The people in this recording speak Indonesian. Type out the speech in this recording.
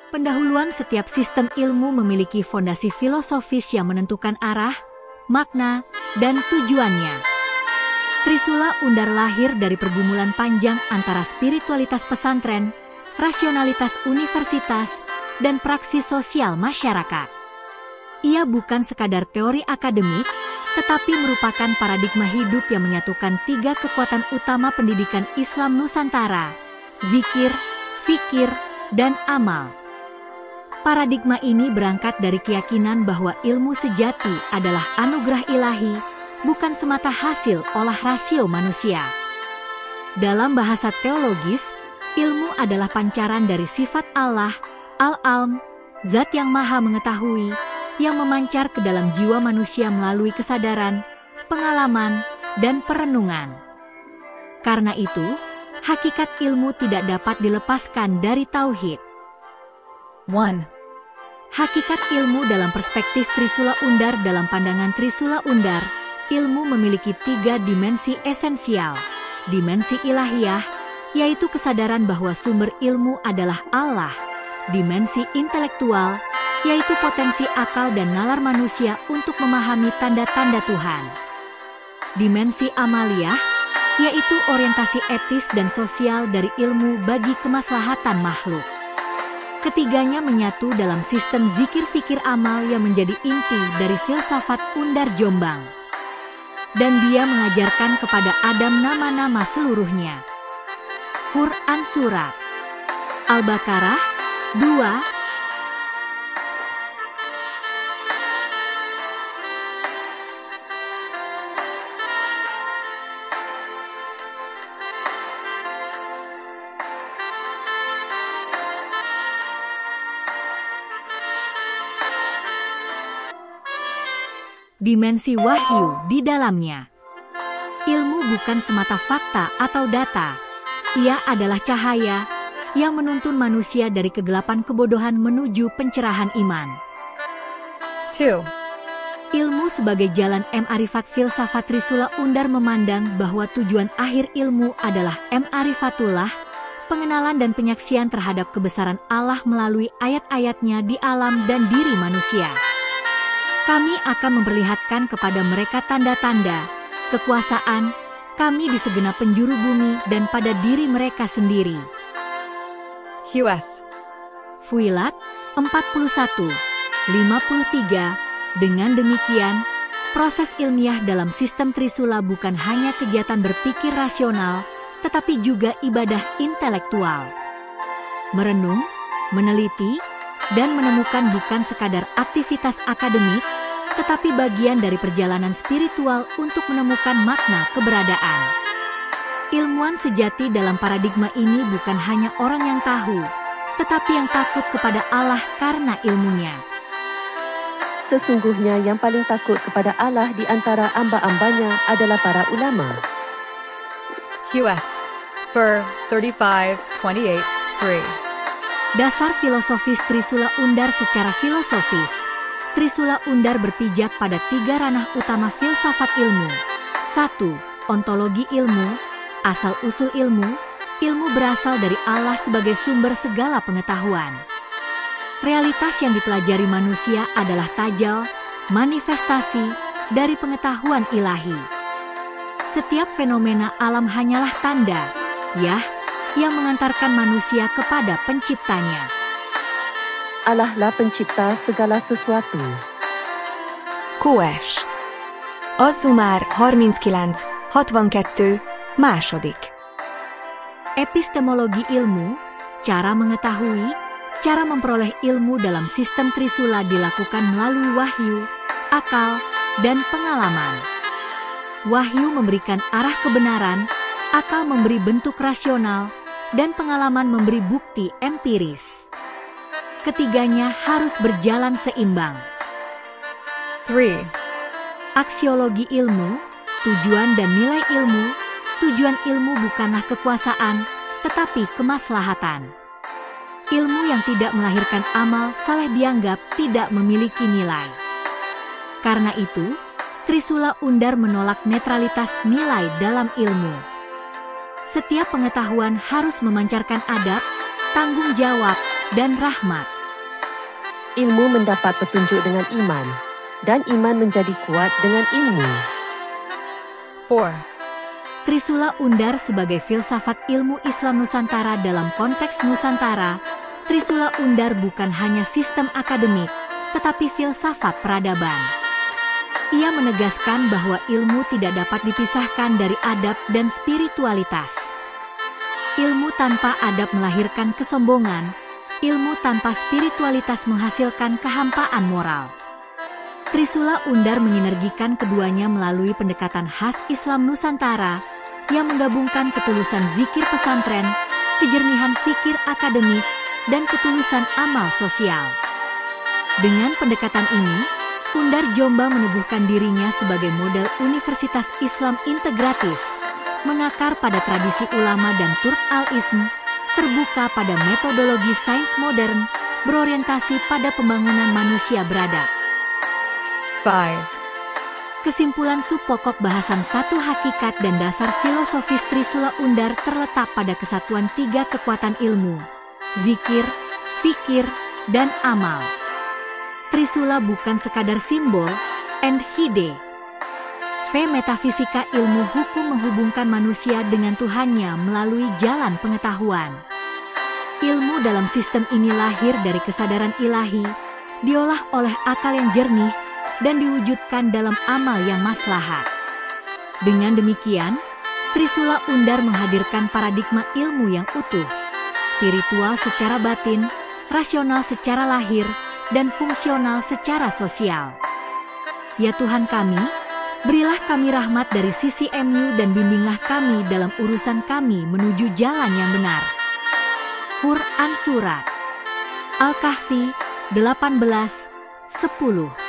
Pendahuluan setiap sistem ilmu memiliki fondasi filosofis yang menentukan arah, makna, dan tujuannya. Trisula Undar lahir dari pergumulan panjang antara spiritualitas pesantren, rasionalitas universitas, dan praksi sosial masyarakat. Ia bukan sekadar teori akademik, tetapi merupakan paradigma hidup yang menyatukan tiga kekuatan utama pendidikan Islam Nusantara: zikir, fikir, dan amal. Paradigma ini berangkat dari keyakinan bahwa ilmu sejati adalah anugerah ilahi, bukan semata hasil olah rasio manusia. Dalam bahasa teologis, ilmu adalah pancaran dari sifat Allah, Al-Alm, Zat yang Maha Mengetahui, yang memancar ke dalam jiwa manusia melalui kesadaran, pengalaman, dan perenungan. Karena itu, hakikat ilmu tidak dapat dilepaskan dari tauhid. 1. Hakikat ilmu dalam perspektif Trisula Undar. Dalam pandangan Trisula Undar, ilmu memiliki tiga dimensi esensial. Dimensi ilahiyah, yaitu kesadaran bahwa sumber ilmu adalah Allah. Dimensi intelektual, yaitu potensi akal dan nalar manusia untuk memahami tanda-tanda Tuhan. Dimensi amaliyah, yaitu orientasi etis dan sosial dari ilmu bagi kemaslahatan makhluk. Ketiganya menyatu dalam sistem zikir fikir amal yang menjadi inti dari filsafat Undar Jombang. Dan dia mengajarkan kepada Adam nama-nama seluruhnya. Quran Surat Al-Baqarah 2. Dimensi wahyu di dalamnya. Ilmu bukan semata fakta atau data. Ia adalah cahaya yang menuntun manusia dari kegelapan kebodohan menuju pencerahan iman. 2. Ilmu sebagai jalan ma'rifat. Filsafat Trisula Undar memandang bahwa tujuan akhir ilmu adalah ma'rifatullah, pengenalan dan penyaksian terhadap kebesaran Allah melalui ayat-ayatnya di alam dan diri manusia. Kami akan memperlihatkan kepada mereka tanda-tanda, kekuasaan kami di segenap penjuru bumi dan pada diri mereka sendiri. US. Fuilat 41:53. Dengan demikian, proses ilmiah dalam sistem Trisula bukan hanya kegiatan berpikir rasional, tetapi juga ibadah intelektual. Merenung, meneliti, dan menemukan bukan sekadar aktivitas akademik, tetapi bagian dari perjalanan spiritual untuk menemukan makna keberadaan. Ilmuwan sejati dalam paradigma ini bukan hanya orang yang tahu, tetapi yang takut kepada Allah karena ilmunya. Sesungguhnya yang paling takut kepada Allah di antara amba-ambanya adalah para ulama. US. Fur 35:28-3. Dasar filosofis Trisula Undar. Secara filosofis, Trisula Undar berpijak pada tiga ranah utama filsafat ilmu. 1. Ontologi ilmu, asal-usul ilmu. Ilmu berasal dari Allah sebagai sumber segala pengetahuan. Realitas yang dipelajari manusia adalah tajal, manifestasi dari pengetahuan ilahi. Setiap fenomena alam hanyalah tanda, yang mengantarkan manusia kepada penciptanya. Allah lah pencipta segala sesuatu. Koes. Azzumár 39-62, második. Epistemologi ilmu, cara mengetahui, cara memperoleh ilmu dalam sistem Trisula dilakukan melalui wahyu, akal, dan pengalaman. Wahyu memberikan arah kebenaran, akal memberi bentuk rasional, dan pengalaman memberi bukti empiris. Ketiganya harus berjalan seimbang. 3. Aksiologi ilmu, tujuan dan nilai ilmu. Tujuan ilmu bukanlah kekuasaan, tetapi kemaslahatan. Ilmu yang tidak melahirkan amal saleh dianggap tidak memiliki nilai. Karena itu, Trisula Undar menolak netralitas nilai dalam ilmu. Setiap pengetahuan harus memancarkan adab, tanggung jawab, dan rahmat. Ilmu mendapat petunjuk dengan iman, dan iman menjadi kuat dengan ilmu. 4. Trisula Undar sebagai filsafat ilmu Islam Nusantara. Dalam konteks Nusantara, Trisula Undar bukan hanya sistem akademik, tetapi filsafat peradaban. Ia menegaskan bahwa ilmu tidak dapat dipisahkan dari adab dan spiritualitas. Ilmu tanpa adab melahirkan kesombongan, ilmu tanpa spiritualitas menghasilkan kehampaan moral. Trisula Undar menyinergikan keduanya melalui pendekatan khas Islam Nusantara yang menggabungkan ketulusan zikir pesantren, kejernihan fikir akademik, dan ketulusan amal sosial. Dengan pendekatan ini, Undar Jombang meneguhkan dirinya sebagai model universitas Islam integratif, mengakar pada tradisi ulama dan Turk al-Ism, terbuka pada metodologi sains modern, berorientasi pada pembangunan manusia beradab. 5. Kesimpulan subpokok bahasan satu hakikat dan dasar filosofis Trisula Undar terletak pada kesatuan tiga kekuatan ilmu, zikir, fikir, dan amal. Trisula bukan sekadar simbol, and hide. Metafisika ilmu hukum menghubungkan manusia dengan Tuhannya melalui jalan pengetahuan. Ilmu dalam sistem ini lahir dari kesadaran ilahi, diolah oleh akal yang jernih, dan diwujudkan dalam amal yang maslahat. Dengan demikian, Trisula Undar menghadirkan paradigma ilmu yang utuh, spiritual secara batin, rasional secara lahir, dan fungsional secara sosial. Ya Tuhan kami, berilah kami rahmat dari sisi MU dan bimbinglah kami dalam urusan kami menuju jalan yang benar. Quran Surat Al-Kahfi 18:10